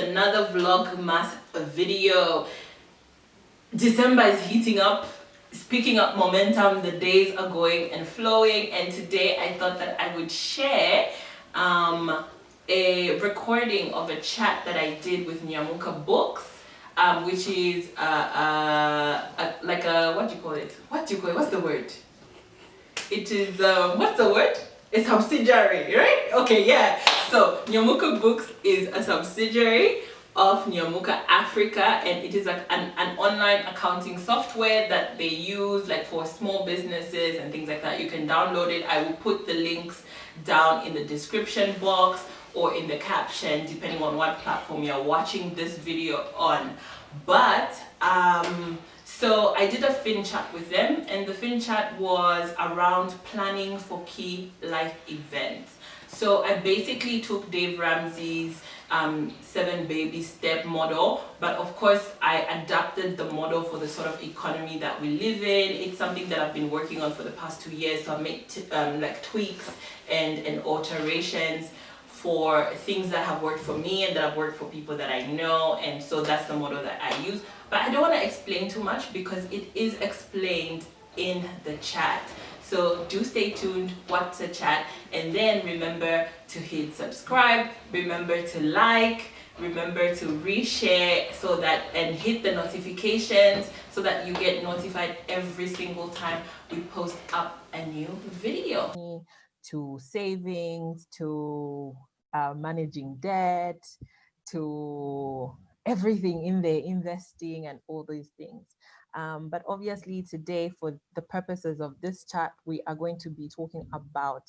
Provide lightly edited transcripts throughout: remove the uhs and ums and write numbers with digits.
another Vlogmas video. December is heating up, it's picking up momentum, the days are going and flowing, and today I thought that I would share a recording of a chat that I did with Nyamuka Books, which is like a, what do you call it? What's the word? It is, what's the word? A subsidiary, right? Okay, yeah. So Nyamuka Books is a subsidiary of Nyamuka Africa, and it is like an online accounting software that they use like for small businesses and things like that. You can download it. I will put the links down in the description box or in the caption, depending on what platform you're watching this video on. But so I did a FinChat with them, and the FinChat was around planning for key life events. So I basically took Dave Ramsey's 7 baby step model, but of course I adapted the model for the sort of economy that we live in. It's something that I've been working on for the past 2 years, so I made like tweaks and alterations for things that have worked for me and that have worked for people that I know, and so that's the model that I use. But I don't want to explain too much because it is explained in the chat. So do stay tuned, watch the chat, and then remember to hit subscribe, remember to like, remember to reshare, so that, and hit the notifications so that you get notified every single time we post up a new video. To savings, to managing debt, to everything in there, investing and all these things. But obviously today, for the purposes of this chat, we are going to be talking about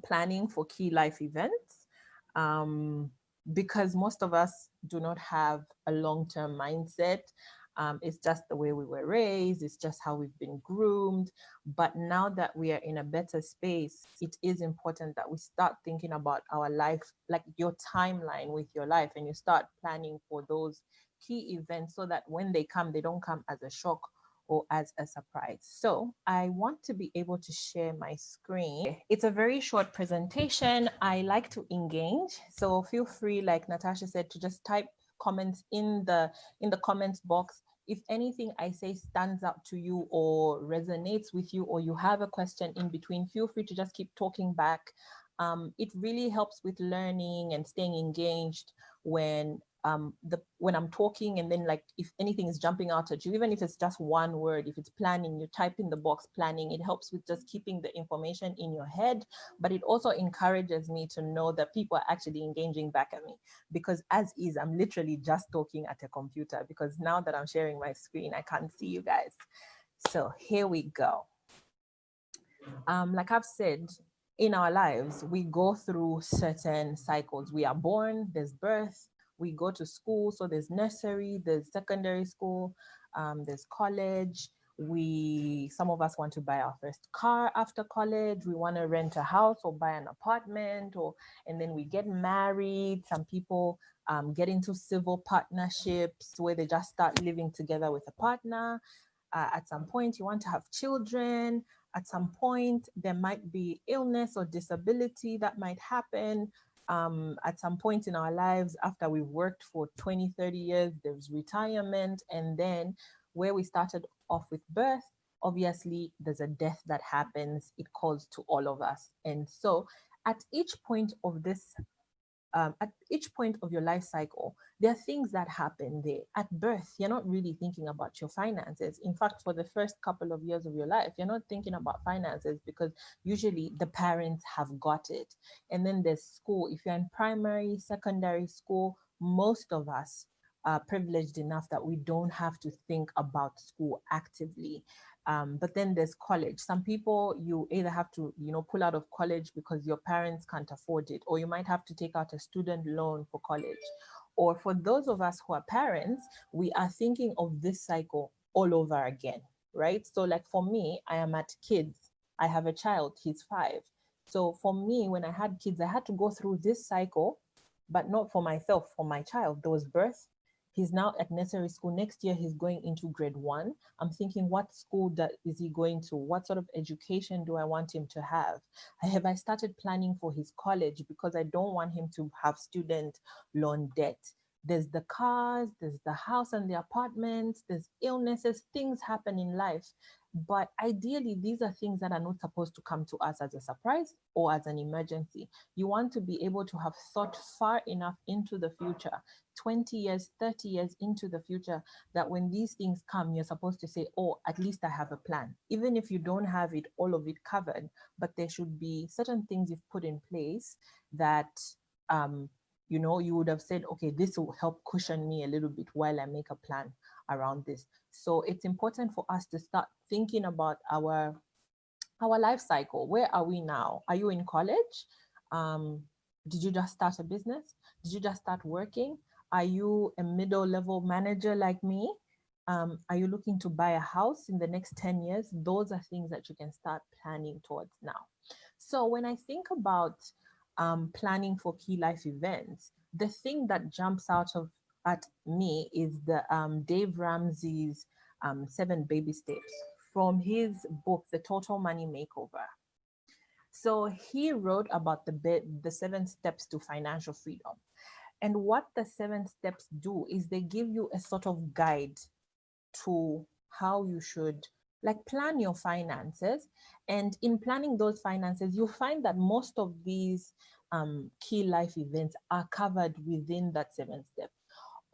planning for key life events, because most of us do not have a long-term mindset. It's just the way we were raised, it's just how we've been groomed. But now that we are in a better space, it is important that we start thinking about our life, like your timeline with your life, and you start planning for those key events so that when they come, they don't come as a shock or as a surprise. So I want to be able to share my screen. It's a very short presentation. I like to engage, so feel free, like Natasha said, to just type comments in the comments box. If anything I say stands out to you or resonates with you, or you have a question in between, feel free to just keep talking back. It really helps with learning and staying engaged when I'm talking, and then like if anything is jumping out at you, even if it's just one word, if it's planning, you type in the box planning. It helps with just keeping the information in your head, but it also encourages me to know that people are actually engaging back at me, because as is, I'm literally just talking at a computer, because now that I'm sharing my screen, I can't see you guys. So here we go. Like I've said, in our lives, we go through certain cycles. We are born, there's birth, we go to school, so there's nursery, there's secondary school, there's college. Some of us want to buy our first car after college. We want to rent a house or buy an apartment, and then we get married. Some people get into civil partnerships where they just start living together with a partner. At some point, you want to have children. At some point, there might be illness or disability that might happen. At some point in our lives, after we've worked for 20, 30 years, there's retirement. And then where we started off with birth, obviously there's a death that happens. It calls to all of us. And so at each point of your life cycle, there are things that happen there. At birth, you're not really thinking about your finances. In fact, for the first couple of years of your life, you're not thinking about finances because usually the parents have got it. And then there's school. If you're in primary, secondary school, most of us are privileged enough that we don't have to think about school actively. But then there's college. Some people, you either have to, pull out of college because your parents can't afford it, or you might have to take out a student loan for college. Or for those of us who are parents, we are thinking of this cycle all over again, right? So like for me, I am at kids. I have a child, he's 5. So for me, when I had kids, I had to go through this cycle, but not for myself, for my child. There was birth, He's now at nursery school. Next year, he's going into grade 1. I'm thinking, what school is he going to? What sort of education do I want him to have? I started planning for his college because I don't want him to have student loan debt. There's the cars, there's the house and the apartments, there's illnesses, things happen in life. But ideally, these are things that are not supposed to come to us as a surprise or as an emergency. You want to be able to have thought far enough into the future, 20 years, 30 years into the future, that when these things come, you're supposed to say, oh, at least I have a plan. Even if you don't have it, all of it covered, but there should be certain things you've put in place that, you would have said, okay, this will help cushion me a little bit while I make a plan around this. So it's important for us to start thinking about our life cycle. Where are we now? Are you in college? Did you just start a business? Did you just start working? Are you a middle level manager like me? Are you looking to buy a house in the next 10 years? Those are things that you can start planning towards now. So when I think about planning for key life events, the thing that jumps out at me is the Dave Ramsey's 7 baby steps from his book, The Total Money Makeover. So he wrote about the 7 steps to financial freedom. And what the 7 steps do is they give you a sort of guide to how you should plan your finances. And in planning those finances, you'll find that most of these key life events are covered within that 7 steps.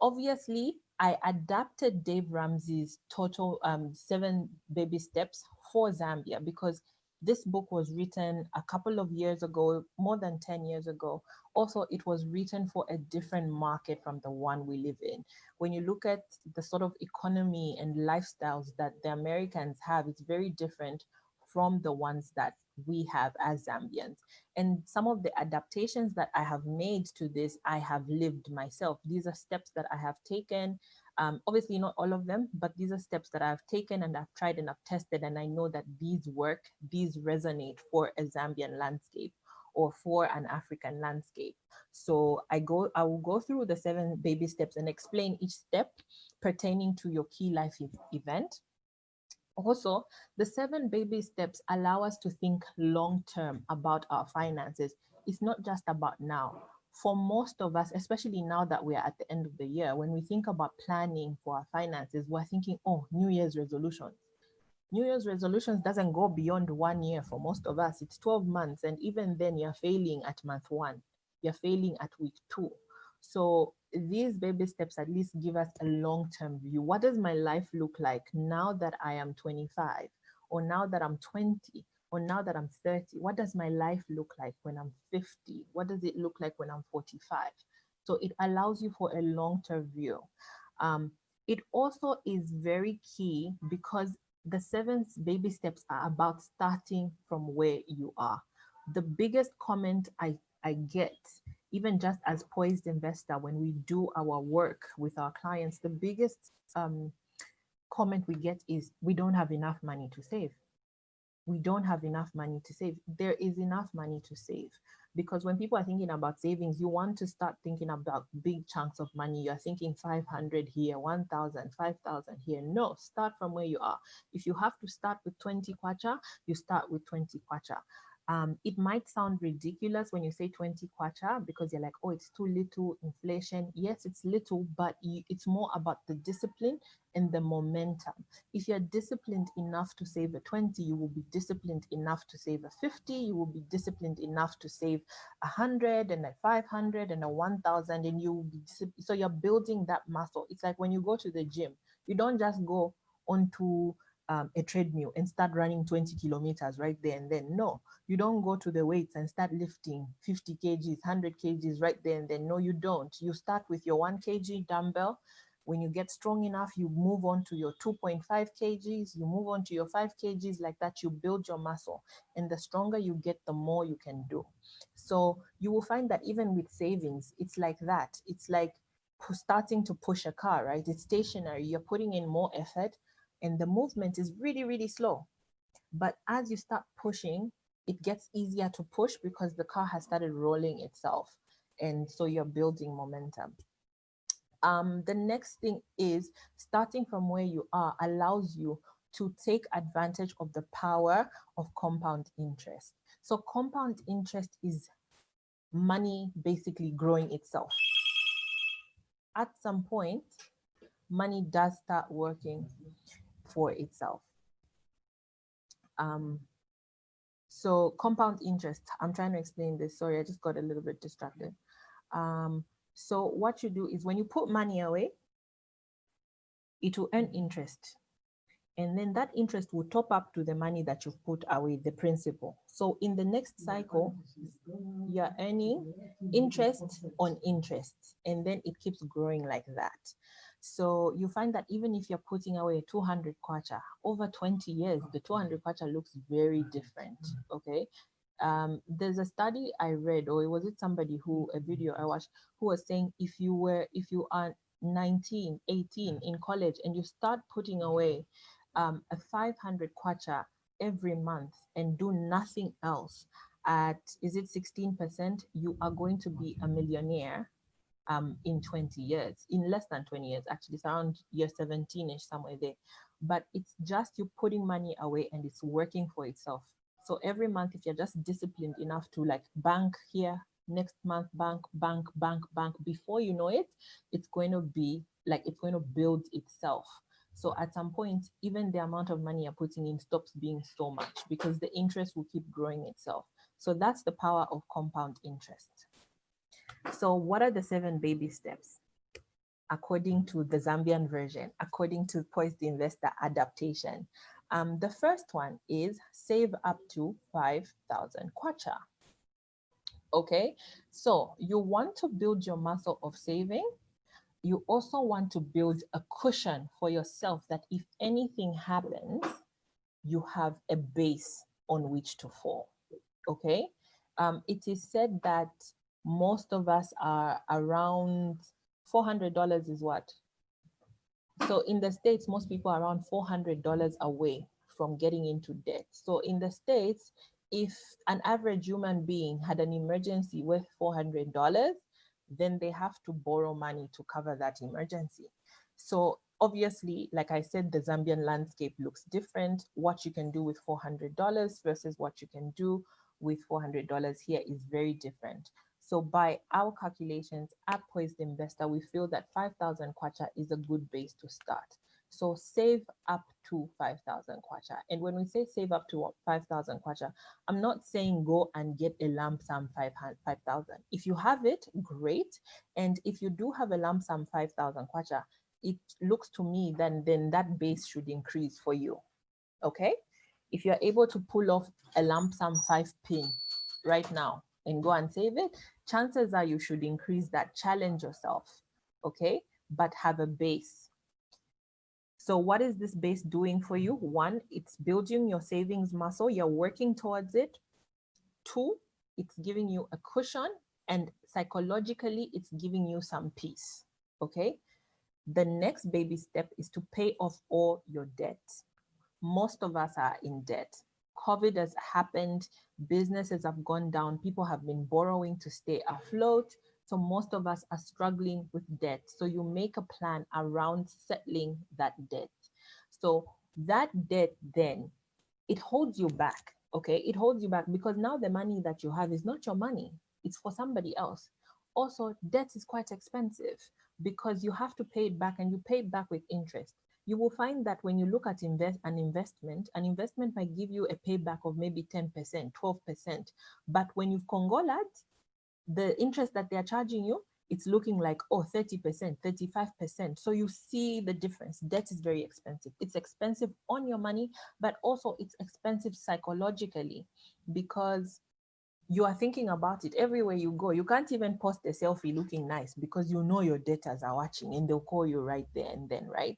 Obviously, I adapted Dave Ramsey's total 7 baby steps for Zambia because this book was written a couple of years ago, more than 10 years ago. Also, it was written for a different market from the one we live in. When you look at the sort of economy and lifestyles that the Americans have, it's very different from the ones that we have as Zambians. And some of the adaptations that I have made to this, I have lived myself. These are steps that I have taken. Obviously, not all of them, but these are steps that I've taken and I've tried and I've tested. And I know that these work, these resonate for a Zambian landscape or for an African landscape. So I will go through the 7 baby steps and explain each step pertaining to your key life event. Also, the 7 baby steps allow us to think long-term about our finances. It's not just about now. For most of us, especially now that we're at the end of the year, when we think about planning for our finances, we're thinking, oh, New Year's resolutions. New Year's resolutions doesn't go beyond 1 year for most of us. It's 12 months. And even then, you're failing at month 1. You're failing at week 2. So these baby steps at least give us a long-term view. What does my life look like now that I am 25, or now that I'm 20, or now that I'm 30? What does my life look like when I'm 50? What does it look like when I'm 45? So it allows you for a long-term view. It also is very key because the 7 baby steps are about starting from where you are. The biggest comment I get, even just as poised investor, when we do our work with our clients, the biggest comment we get is, we don't have enough money to save. We don't have enough money to save. There is enough money to save, because when people are thinking about savings, you want to start thinking about big chunks of money. You're thinking 500 here, 1,000, 5,000 here. No, start from where you are. If you have to start with 20 kwacha, you start with 20 kwacha. It might sound ridiculous when you say 20 kwacha because you're like, oh, it's too little, inflation. Yes, it's little, but it's more about the discipline and the momentum. If you're disciplined enough to save a 20, you will be disciplined enough to save a 50. You will be disciplined enough to save 100 and a 500 and a 1,000, and you will be so you're building that muscle. It's like when you go to the gym, you don't just go onto a treadmill and start running 20 kilometers right there and then. No, you don't go to the weights and start lifting 50 kgs, 100 kgs right there and then. No, you don't. You start with your 1 kg dumbbell. When you get strong enough, you move on to your 2.5 kgs, you move on to your 5 kgs, like that. You build your muscle. And the stronger you get, the more you can do. So you will find that even with savings, it's like that. It's like starting to push a car, right? It's stationary. You're putting in more effort and the movement is really, really slow. But as you start pushing, it gets easier to push because the car has started rolling itself. And so you're building momentum. The next thing is starting from where you are allows you to take advantage of the power of compound interest. So compound interest is money basically growing itself. At some point, money does start working for itself. So compound interest, I'm trying to explain this. Sorry, I just got a little bit distracted. So what you do is when you put money away, it will earn interest. And then that interest will top up to the money that you've put away, the principal. So in the next cycle, you're earning interest on interest, and then it keeps growing like that. So you find that even if you're putting away 200 kwacha, over 20 years, the 200 kwacha looks very different, okay? There's a study I read, or was it somebody a video I watched, who was saying if you are 19, 18 in college and you start putting away a 500 kwacha every month and do nothing else at, is it 16%, you are going to be a millionaire in 20 years, in less than 20 years, actually. It's around year 17ish, somewhere there. But it's just you putting money away and it's working for itself. So every month, if you're just disciplined enough to like bank here, next month, bank, before you know it, it's going to be like, it's going to build itself. So at some point, even the amount of money you're putting in stops being so much because the interest will keep growing itself. So that's the power of compound interest. So what are the 7 baby steps? According to the Zambian version, according to Poised Investor adaptation. The first one is save up to 5,000 kwacha. Okay, so you want to build your muscle of saving. You also want to build a cushion for yourself that if anything happens, you have a base on which to fall. Okay, it is said that most of us are around $400 is what? So in the States, most people are around $400 away from getting into debt. So in the States, if an average human being had an emergency worth $400, then they have to borrow money to cover that emergency. So obviously, like I said, the Zambian landscape looks different. What you can do with $400 versus what you can do with $400 here is very different. So by our calculations at Poised Investor, we feel that 5,000 kwacha is a good base to start. So save up to 5,000 kwacha. And when we say save up to 5,000 kwacha, I'm not saying go and get a lump sum 5,000. If you have it, great. And if you do have a lump sum 5,000 kwacha, it looks to me then that base should increase for you. Okay? If you're able to pull off a lump sum 5 pin right now and go and save it, chances are you should increase that. Challenge yourself, okay? But have a base. So what is this base doing for you? 1, it's building your savings muscle. You're working towards it. 2, it's giving you a cushion, and psychologically, it's giving you some peace, okay? The next baby step is to pay off all your debt. Most of us are in debt. COVID has happened, businesses have gone down, people have been borrowing to stay afloat. So most of us are struggling with debt. So you make a plan around settling that debt. So that debt then, it holds you back, okay? It holds you back because now the money that you have is not your money, it's for somebody else. Also, debt is quite expensive because you have to pay it back, and you pay it back with interest. You will find that when you look at an investment might give you a payback of maybe 10%, 12%. But when you've Congolaed, the interest that they're charging you, it's looking like, oh, 30%, 35%. So you see the difference. Debt is very expensive. It's expensive on your money, but also it's expensive psychologically because you are thinking about it everywhere you go. You can't even post a selfie looking nice because you know your debtors are watching and they'll call you right there and then, right?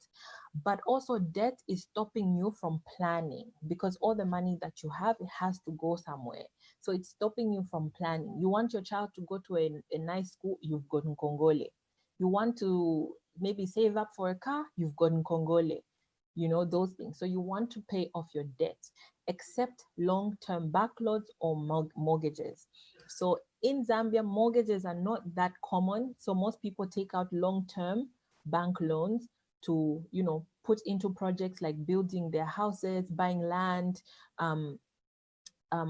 But also debt is stopping you from planning because all the money that you have, it has to go somewhere. So it's stopping you from planning. You want your child to go to a nice school, you've got Nkongole. You want to maybe save up for a car, you've got Nkongole. You know, those things. So you want to pay off your debt, except long-term backlogs or mortgages. So in Zambia, mortgages are not that common. So most people take out long-term bank loans to, you know, put into projects like building their houses, buying land,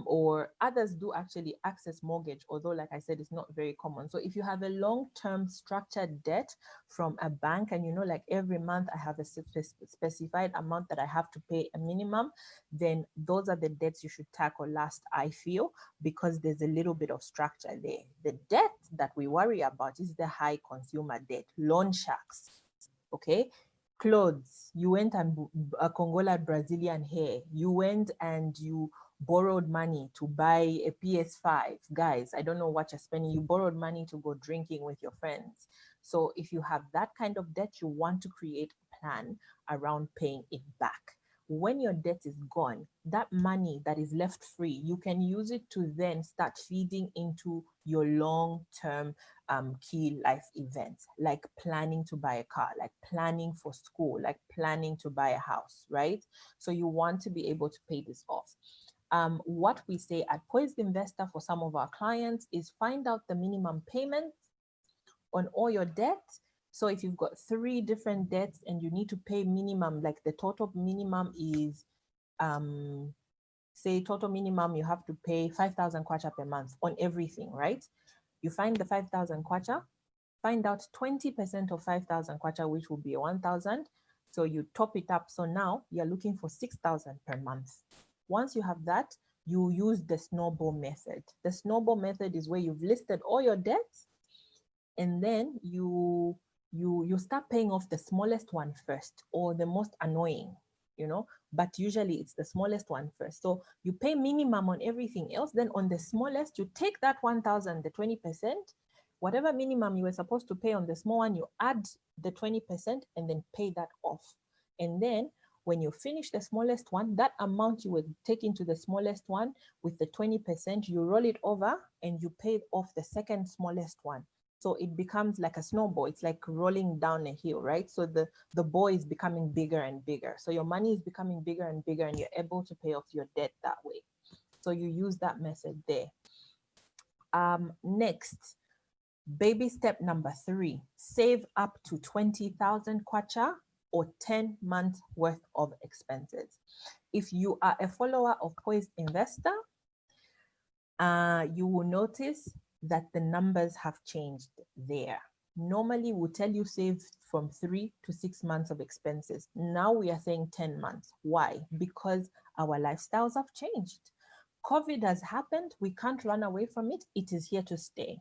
or others do actually access mortgage, although like I said, it's not very common. So if you have a long-term structured debt from a bank, and you know, like every month I have a specified amount that I have to pay a minimum, then those are the debts you should tackle last, I feel, because there's a little bit of structure there. The debt that we worry about is the high consumer debt, loan sharks, okay? Clothes, you went and a Congola Brazilian hair, you went and you borrowed money to buy a PS5. Guys, I don't know what you're spending. You borrowed money to go drinking with your friends. So if you have that kind of debt, you want to create a plan around paying it back. When your debt is gone, that money that is left free, you can use it to then start feeding into your long-term key life events, like planning to buy a car, like planning for school, like planning to buy a house, right? So you want to be able to pay this off. What we say at Poised Investor for some of our clients is find out the minimum payments on all your debts. So if you've got 3 different debts and you need to pay minimum, like the total minimum is, say total minimum, you have to pay 5,000 kwacha per month on everything, right? You find the 5,000 kwacha, find out 20% of 5,000 kwacha, which will be 1,000. So you top it up. So now you're looking for 6,000 per month. Once you have that, you use the snowball method. The snowball method is where you've listed all your debts, and then you start paying off the smallest one first, or the most annoying, you know, but usually it's the smallest one first. So you pay minimum on everything else, then on the smallest, you take that 1,000, the 20%, whatever minimum you were supposed to pay on the small one, you add the 20% and then pay that off. And then when you finish the smallest one, that amount you would take into the smallest one with the 20%, you roll it over and you pay off the second smallest one. So it becomes like a snowball. It's like rolling down a hill, right? So the ball is becoming bigger and bigger. So your money is becoming bigger and bigger, and you're able to pay off your debt that way. So you use that method there. Next, baby step number 3, save up to 20,000 kwacha or 10 months worth of expenses. If you are a follower of Poised Investor, you will notice that the numbers have changed there. Normally we'll tell you save from 3 to 6 months of expenses. Now we are saying 10 months. Why? Because our lifestyles have changed. COVID has happened. We can't run away from it. It is here to stay.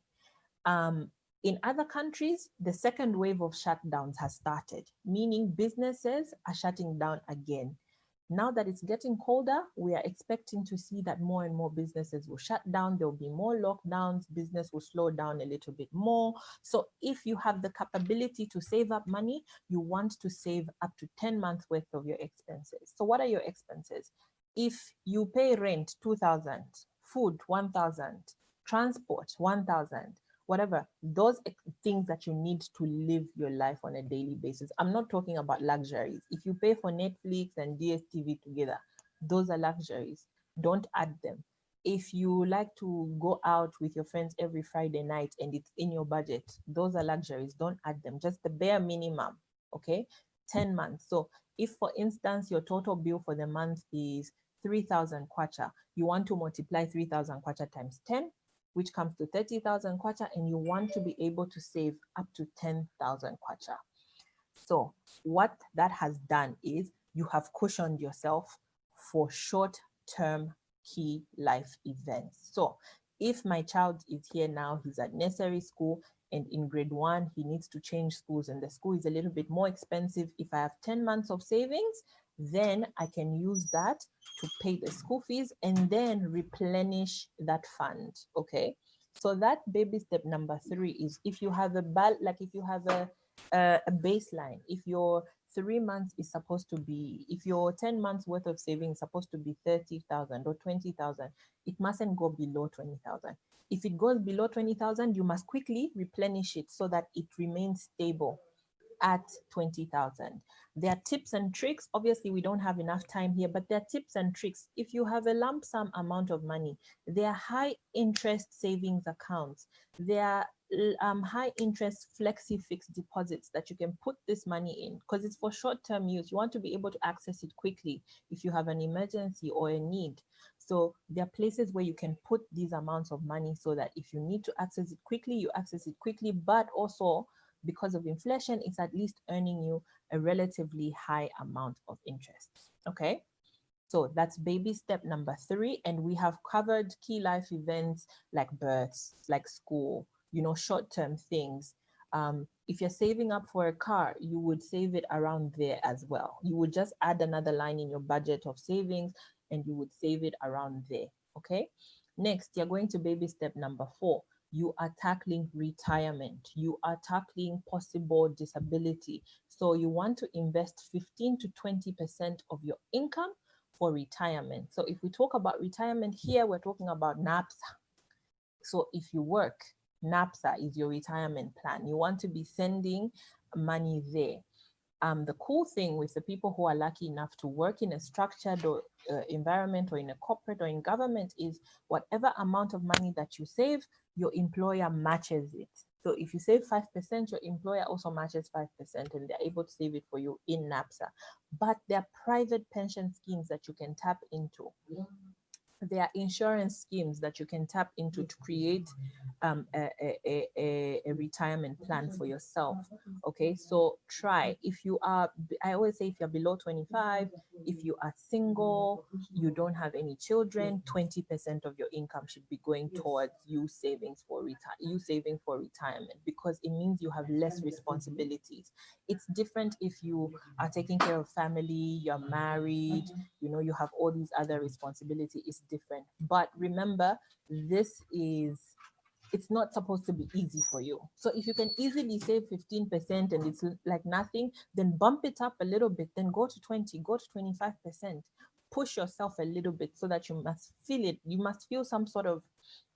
In other countries, the second wave of shutdowns has started, meaning businesses are shutting down again. Now that it's getting colder, we are expecting to see that more and more businesses will shut down. There will be more lockdowns. Business will slow down a little bit more. So if you have the capability to save up money, you want to save up to 10 months worth of your expenses. So what are your expenses? If you pay rent, 2,000, food, 1,000, transport, 1,000, whatever, those things that you need to live your life on a daily basis. I'm not talking about luxuries. If you pay for Netflix and DSTV together, those are luxuries. Don't add them. If you like to go out with your friends every Friday night and it's in your budget, those are luxuries. Don't add them. Just the bare minimum, okay? 10 months. So if, for instance, your total bill for the month is 3,000 kwacha, you want to multiply 3,000 kwacha times 10, which comes to 30,000 kwacha, and you want to be able to save up to 10,000 kwacha. So what that has done is you have cushioned yourself for short-term key life events. So if my child is here now, he's at nursery school, and in grade 1, he needs to change schools, and the school is a little bit more expensive. If I have 10 months of savings, then I can use that to pay the school fees and then replenish that fund, okay? So that baby step number 3 is if you have if you have a baseline, if your 3 months is supposed to be, if your 10 months worth of savings is supposed to be 30,000 or 20,000, it mustn't go below 20,000. If it goes below 20,000, you must quickly replenish it so that it remains stable at 20,000. There are tips and tricks. Obviously, we don't have enough time here, but there are tips and tricks. If you have a lump sum amount of money, there are high interest savings accounts. There are high interest flexi fixed deposits that you can put this money in, because it's for short-term use. You want to be able to access it quickly if you have an emergency or a need. So there are places where you can put these amounts of money so that if you need to access it quickly, you access it quickly, but also because of inflation, it's at least earning you a relatively high amount of interest. Okay. So that's baby step number 3. And we have covered key life events like births, like school, you know, short-term things. If you're saving up for a car, you would save it around there as well. You would just add another line in your budget of savings and you would save it around there. Okay. Next, you're going to baby step number 4. You are tackling retirement. You are tackling possible disability. So you want to invest 15 to 20% of your income for retirement. So if we talk about retirement here, we're talking about NAPSA. So if you work, NAPSA is your retirement plan. You want to be sending money there. The cool thing with the people who are lucky enough to work in a structured or environment or in a corporate or in government is whatever amount of money that you save, your employer matches it. So if you save 5%, your employer also matches 5% and they're able to save it for you in NAPSA. But there are private pension schemes that you can tap into. There are insurance schemes that you can tap into to create a retirement plan for yourself. Okay, so try. If you are, I always say, if you're below 25, if you are single, you don't have any children, 20% of your income should be going towards you saving for retirement, because it means you have less responsibilities. It's different if you are taking care of family, you're married, you know, you have all these other responsibilities. It's different. But remember, it's not supposed to be easy for you. So if you can easily save 15% and it's like nothing, then bump it up a little bit, then go to 20, go to 25%. Push yourself a little bit so that you must feel it. You must feel some sort of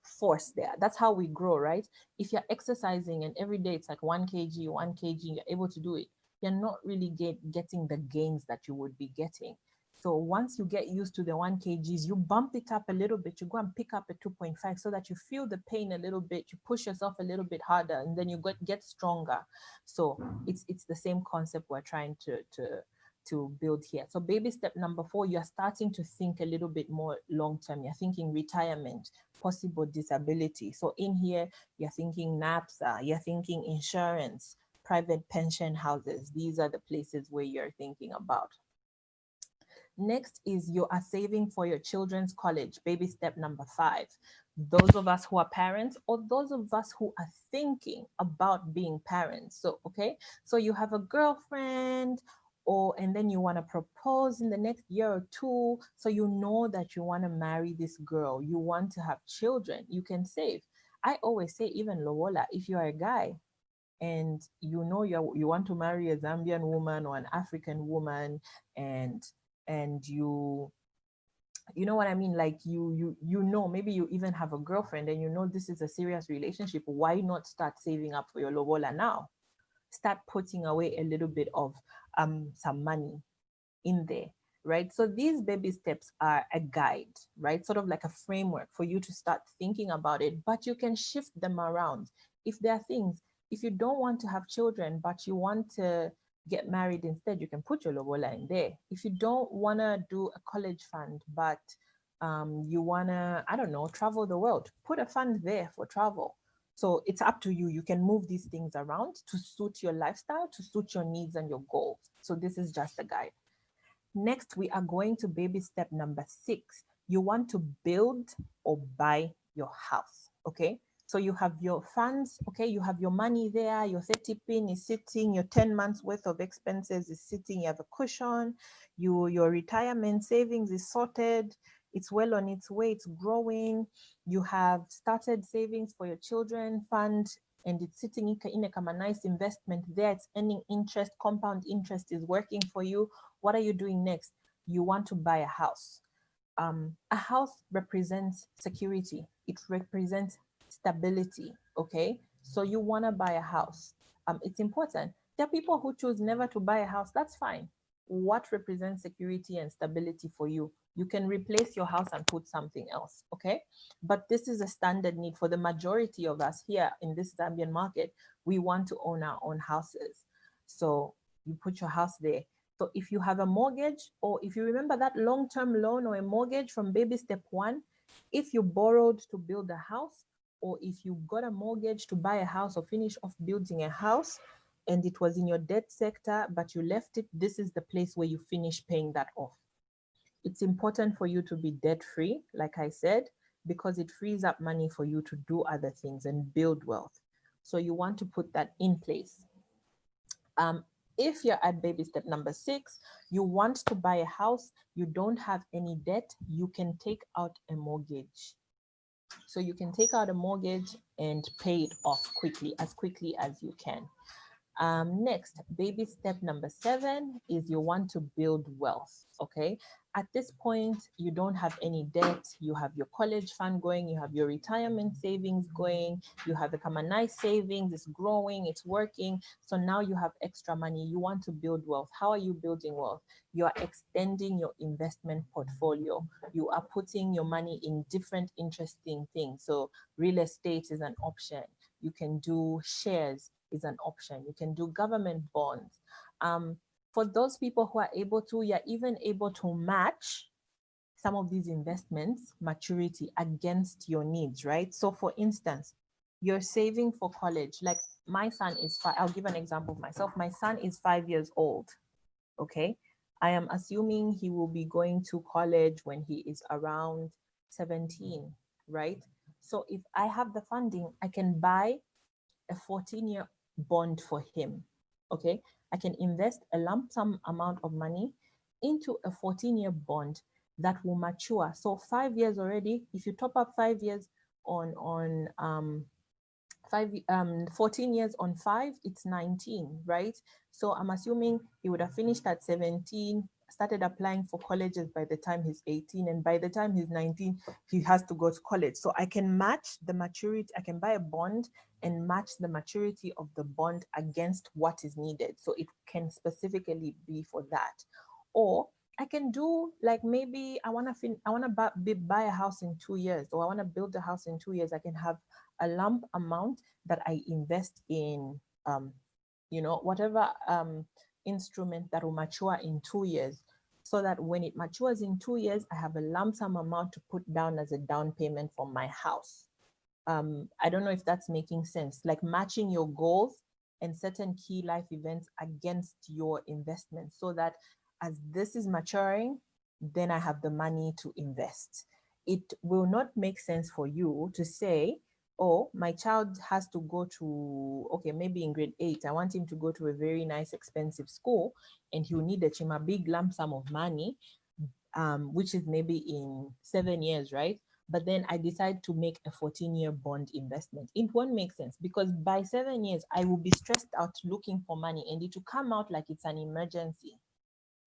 force there. That's how we grow, right? If you're exercising and every day it's like 1 kg, you're able to do it, you're not really getting the gains that you would be getting. So once you get used to the 1 kgs, you bump it up a little bit, you go and pick up a 2.5 so that you feel the pain a little bit, you push yourself a little bit harder, and then you get stronger. So it's the same concept we're trying to build here. So baby step number 4, you're starting to think a little bit more long-term. You're thinking retirement, possible disability. So in here, you're thinking NAPSA, you're thinking insurance, private pension houses. These are the places where you're thinking about. Next is you are saving for your children's college, baby step number 5. Those of us who are parents or those of us who are thinking about being parents. So, okay, so you have a girlfriend and then you want to propose in the next year or 2. So you know that you want to marry this girl, you want to have children, you can save. I always say, even Lowola, if you are a guy and you know you want to marry a Zambian woman or an African woman, and you know what I mean, like you know, maybe you even have a girlfriend and you know this is a serious relationship, why not start saving up for your lobola now? Start putting away a little bit of some money in there, right? So these baby steps are a guide, right? Sort of like a framework for you to start thinking about it, but you can shift them around. If there are things, if you don't want to have children, but you want to get married instead, you can put your lobola in there. If you don't want to do a college fund, but you want to, I don't know, travel the world, put a fund there for travel. So it's up to you. You can move these things around to suit your lifestyle, to suit your needs and your goals. So this is just a guide. Next, we are going to baby step number 6. You want to build or buy your house, okay? So you have your funds, okay? You have your money there, your 30 pin is sitting, your 10 months worth of expenses is sitting, you have a cushion, your retirement savings is sorted, it's well on its way, it's growing, you have started savings for your children fund, and it's sitting in a nice investment there, it's earning interest, compound interest is working for you. What are you doing next? You want to buy a house. A house represents security. It represents stability, okay? So you want to buy a house. It's important. There are people who choose never to buy a house. That's fine. what represents security and stability for you. You can replace your house and put something else, okay? But this is a standard need for the majority of us here in this Zambian market. We want to own our own houses. So you put your house there. So if you have a mortgage, or if you remember that long-term loan or a mortgage from baby step one, if you borrowed to build a house, or if you got a mortgage to buy a house or finish off building a house, and it was in your debt sector, but you left it, this is the place where you finish paying that off. It's important for you to be debt-free, like I said, because it frees up money for you to do other things and build wealth. So you want to put that in place. If you're at baby step number 6, you want to buy a house, you don't have any debt, you can take out a mortgage. So you can take out a mortgage and pay it off as quickly as you can. Next, baby step number 7 is you want to build wealth, okay? At this point, you don't have any debt, you have your college fund going, you have your retirement savings going, you have the Kamanai savings, it's growing, it's working. So now you have extra money, you want to build wealth. How are you building wealth? You are extending your investment portfolio. You are putting your money in different interesting things. So real estate is an option. You can do shares is an option. You can do government bonds. For those people who are able to, you're even able to match some of these investments maturity against your needs, right? So for instance, you're saving for college. Like my son is 5. I'll give an example of myself. My son is 5 years old, okay? I am assuming he will be going to college when he is around 17, right? So if I have the funding, I can buy a 14-year bond for him, okay? I can invest a lump sum amount of money into a 14-year bond that will mature. So 5 years already, if you top up 5 years on 14 years on 5, it's 19, right? So I'm assuming he would have finished at 17, started applying for colleges by the time he's 18, and by the time he's 19, he has to go to college. So I can match the maturity, I can buy a bond and match the maturity of the bond against what is needed. So it can specifically be for that. Or I can do like maybe I want to buy a house in 2 years, or I want to build a house in 2 years. I can have a lump amount that I invest in, whatever instrument that will mature in 2 years, so that when it matures in 2 years, I have a lump sum amount to put down as a down payment for my house. I don't know if that's making sense, like matching your goals and certain key life events against your investment, so that as this is maturing, then I have the money to invest. It will not make sense for you to say, oh, my child has to go to, okay, maybe in grade 8, I want him to go to a very nice, expensive school, and he'll need a big lump sum of money, which is maybe in 7 years, right? But then I decide to make a 14-year bond investment. It won't make sense, because by 7 years, I will be stressed out looking for money, and it will come out like it's an emergency,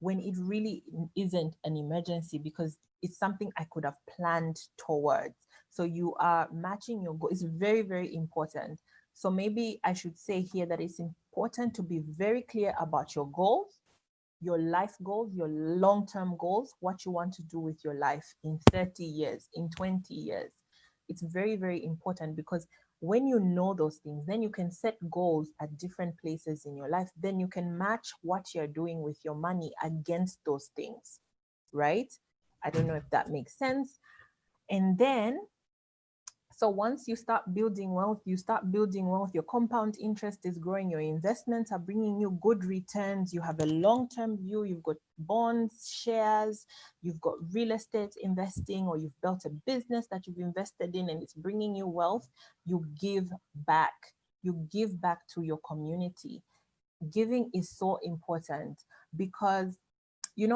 when it really isn't an emergency, because it's something I could have planned towards. So you are matching your goal. It's very, very important. So maybe I should say here that it's important to be very clear about your goals, your life goals, your long-term goals, what you want to do with your life in 30 years, in 20 years. It's very, very important, because when you know those things, then you can set goals at different places in your life. Then you can match what you're doing with your money against those things, right? I don't know if that makes sense. And then, so once you start building wealth, your compound interest is growing, your investments are bringing you good returns, you have a long-term view, you've got bonds, shares, you've got real estate investing, or you've built a business that you've invested in and it's bringing you wealth. You give back to your community. Giving is so important, because in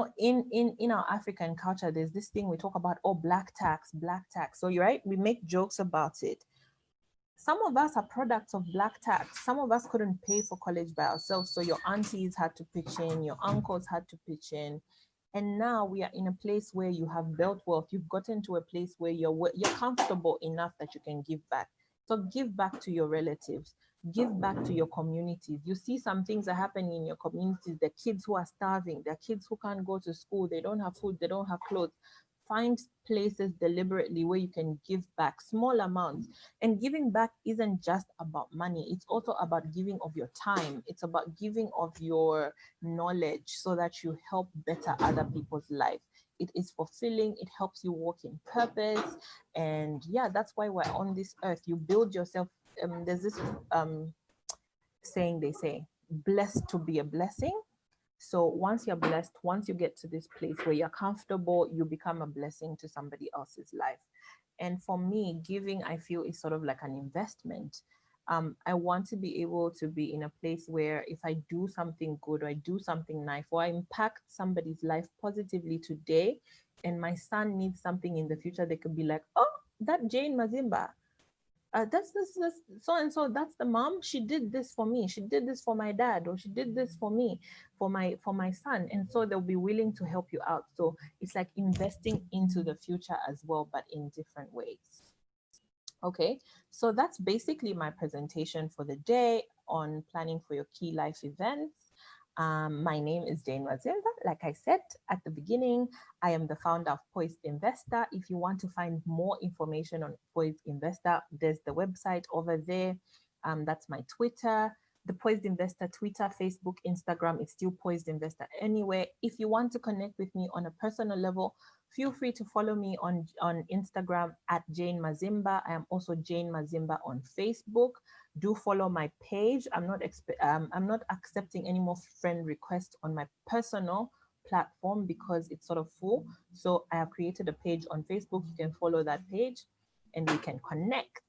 our African culture, there's this thing we talk about, oh, black tax. So you're right, we make jokes about it. Some of us are products of black tax. Some of us couldn't pay for college by ourselves, so your aunties had to pitch in, your uncles had to pitch in, and now we are in a place where you have built wealth. You've gotten to a place where you're comfortable enough that you can give back. So give back to your relatives. Give back to your communities. You see some things are happening in your communities. The kids who are starving, the kids who can't go to school, they don't have food, they don't have clothes. Find places deliberately where you can give back small amounts. And giving back isn't just about money, it's also about giving of your time, it's about giving of your knowledge so that you help better other people's life. It is fulfilling, it helps you walk in purpose. And yeah, that's why we're on this earth. You build yourself. There's this saying they say, blessed to be a blessing. So once you're blessed, once you get to this place where you're comfortable, you become a blessing to somebody else's life. And for me, giving, I feel, is sort of like an investment. I want to be able to be in a place where if I do something good or I do something nice or I impact somebody's life positively today, and my son needs something in the future, they could be like, oh, that Jayne Mazimba, that's this so and so, that's the mom, she did this for me, she did this for my dad, or she did this for me, for my son. And so they'll be willing to help you out. So it's like investing into the future as well, but in different ways. Okay, so that's basically my presentation for the day on planning for your key life events. My name is Jayne Mazimba. Like I said at the beginning, I am the founder of Poised Investor. If you want to find more information on Poised Investor, there's the website over there. That's my Twitter, the Poised Investor Twitter, Facebook, Instagram. It's still Poised Investor anywhere. If you want to connect with me on a personal level, feel free to follow me on Instagram at Jayne Mazimba. I am also Jayne Mazimba on Facebook. Do follow my page. I'm not accepting any more friend requests on my personal platform because it's sort of full. So I have created a page on Facebook. You can follow that page and we can connect.